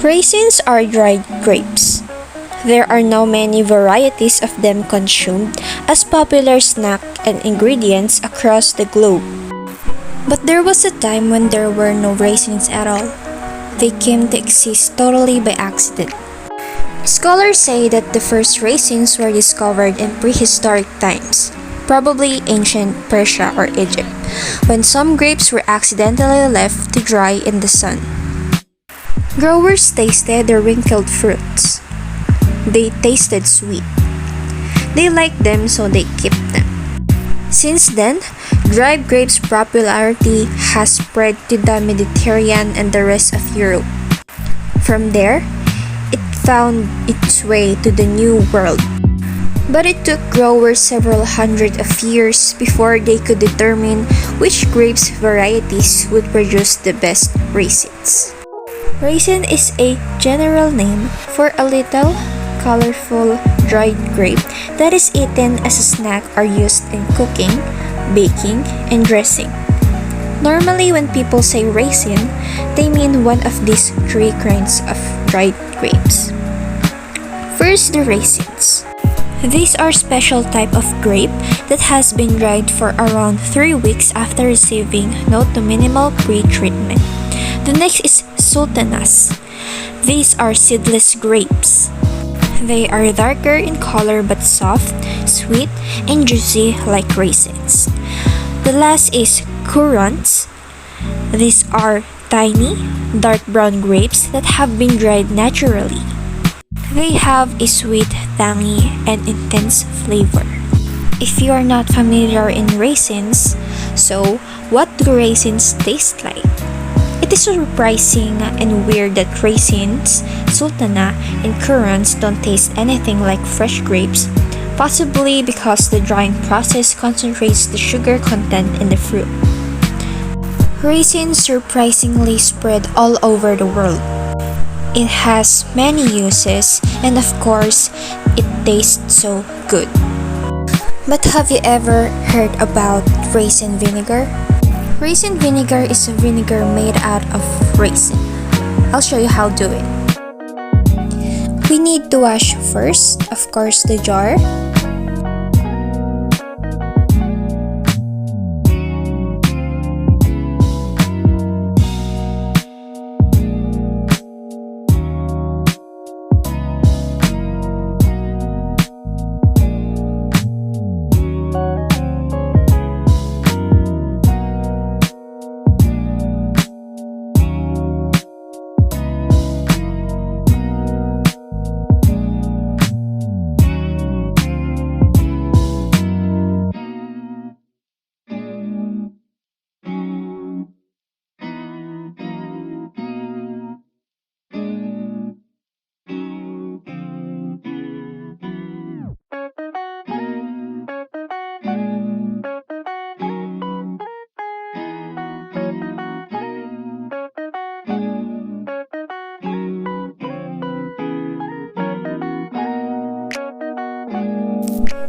Raisins are dried grapes. There are now many varieties of them consumed as popular snack and ingredients across the globe. But there was a time when there were no raisins at all. They came to exist totally by accident. Scholars say that the first raisins were discovered in prehistoric times, probably ancient Persia or Egypt, when some grapes were accidentally left to dry in the sun. Growers tasted the wrinkled fruits. They tasted sweet. They liked them, so they kept them. Since then, dried grapes' popularity has spread to the Mediterranean and the rest of Europe. From there, it found its way to the New World. But it took growers several hundred of years before they could determine which grapes varieties would produce the best raisins. Raisin is a general name for a little, colorful, dried grape that is eaten as a snack or used in cooking, baking, and dressing. Normally, when people say raisin, they mean one of these three kinds of dried grapes. First, the raisins. These are special type of grape that has been dried for around 3 weeks after receiving no to minimal pre-treatment. The next is sultanas. These are seedless grapes. They are darker in color but soft, sweet, and juicy like raisins. The last is currants. These are tiny, dark brown grapes that have been dried naturally. They have a sweet, tangy, and intense flavor. If you are not familiar in raisins, so what do raisins taste like? It is surprising and weird that raisins, sultana, and currants don't taste anything like fresh grapes, possibly because the drying process concentrates the sugar content in the fruit. Raisins surprisingly spread all over the world. It has many uses, and of course, it tastes so good. But have you ever heard about raisin vinegar? Raisin vinegar is a vinegar made out of raisin. I'll show you how to do it. We need to wash first, of course, the jar.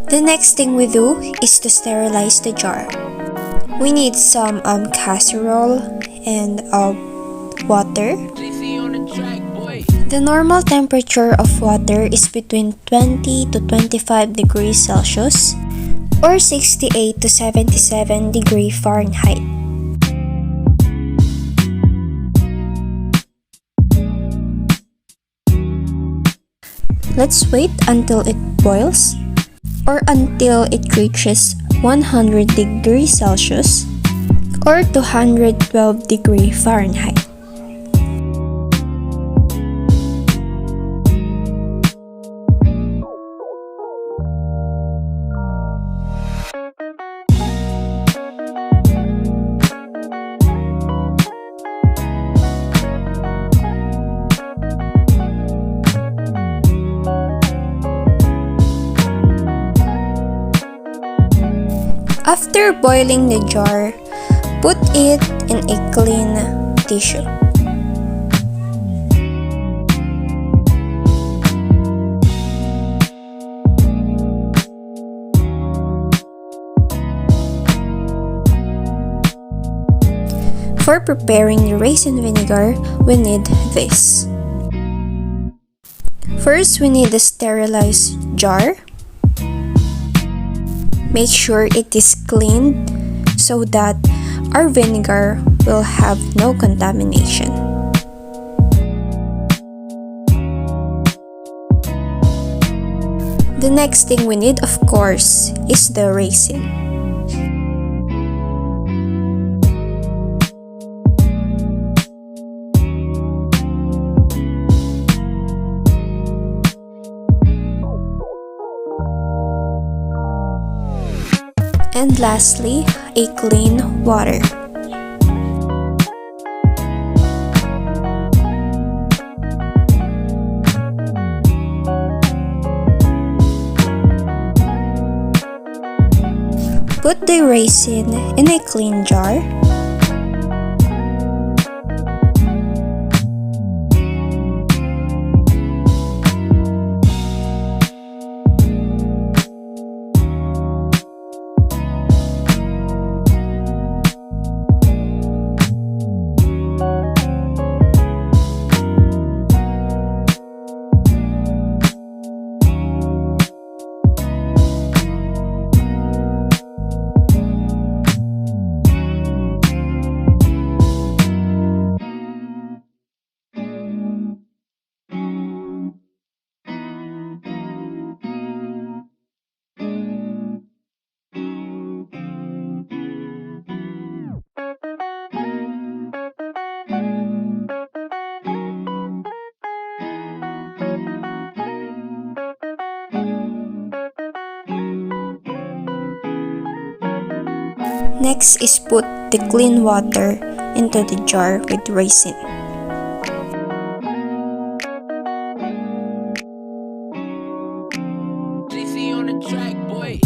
The next thing we do is to sterilize the jar. We need some casserole and water. The normal temperature of water is between 20 to 25 degrees Celsius or 68 to 77 degrees Fahrenheit. Let's wait until it boils or until it reaches 100 degrees Celsius or 212 degrees Fahrenheit. After boiling the jar, put it in a clean tissue. For preparing the raisin vinegar, we need this. First, we need a sterilized jar. Make sure it is cleaned so that our vinegar will have no contamination. The next thing we need, of course, is the raisin. And lastly, a clean water. Put the raisin in a clean jar. Next is put the clean water into the jar with raisin. On the track, boy.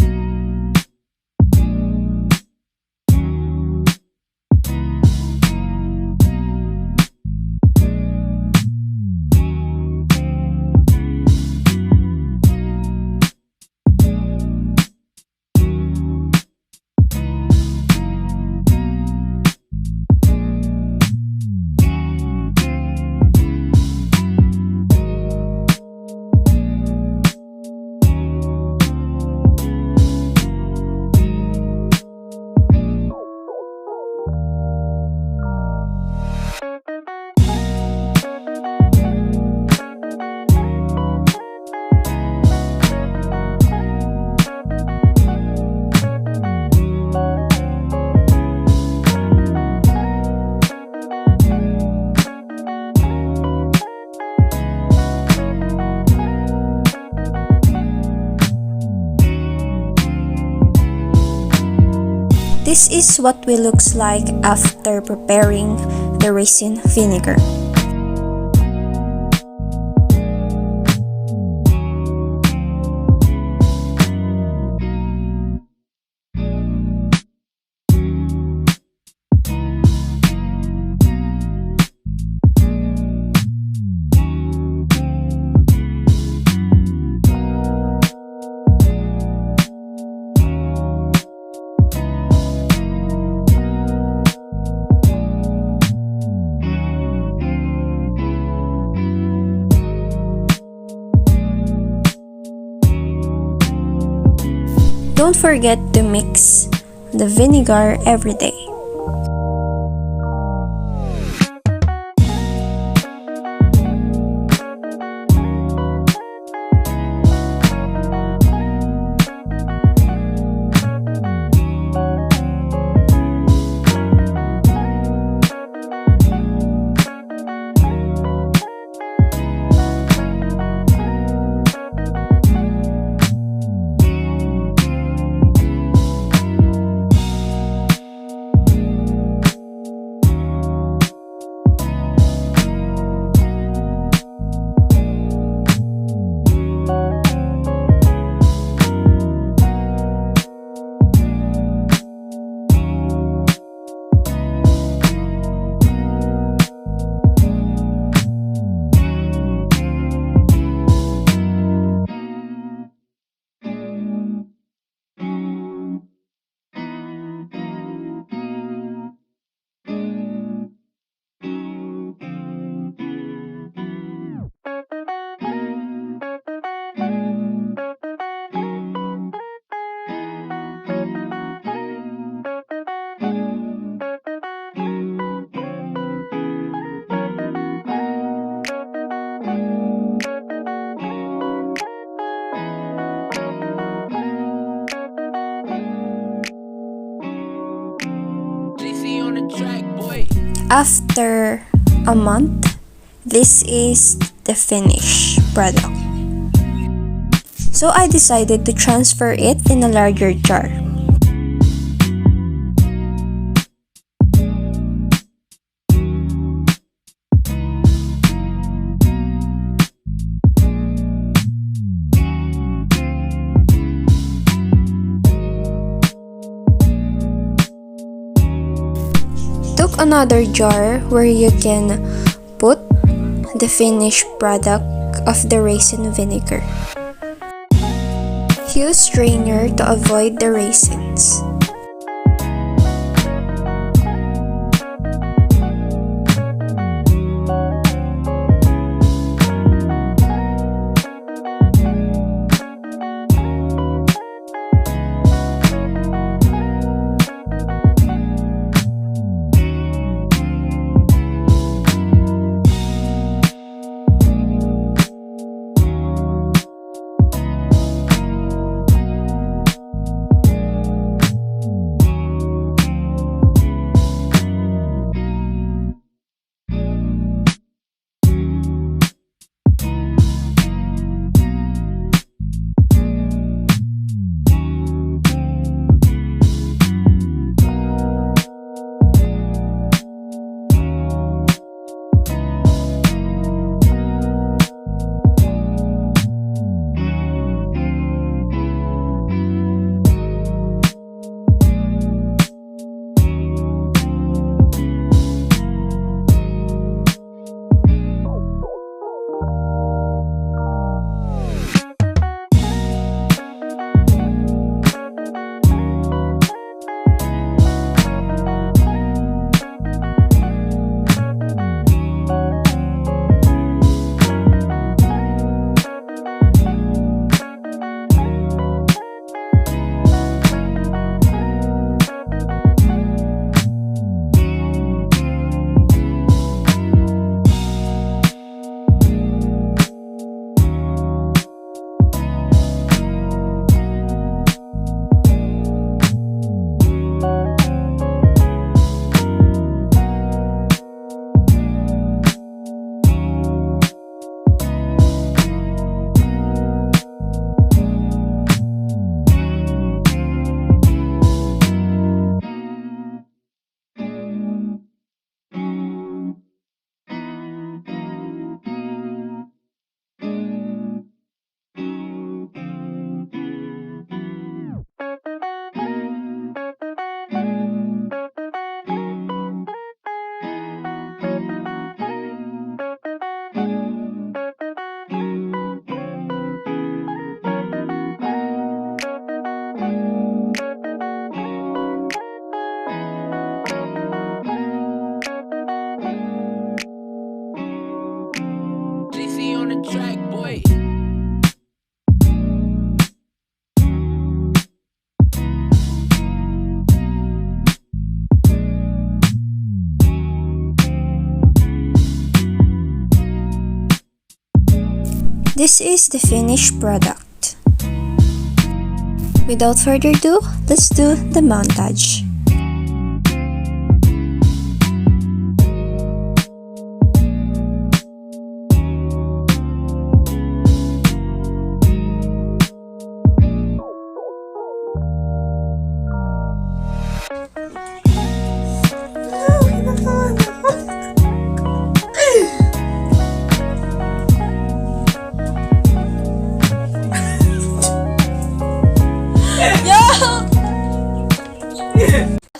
This is what we looks like after preparing the raisin vinegar. Don't forget to mix the vinegar every day. After a month, this is the finished product. So I decided to transfer it in a larger jar. Took another jar where you can put the finished product of the raisin vinegar. Use strainer to avoid the raisins. JC on the track, boy. This is the finished product. Without further ado, let's do the montage.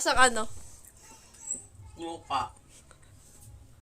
Asang ano?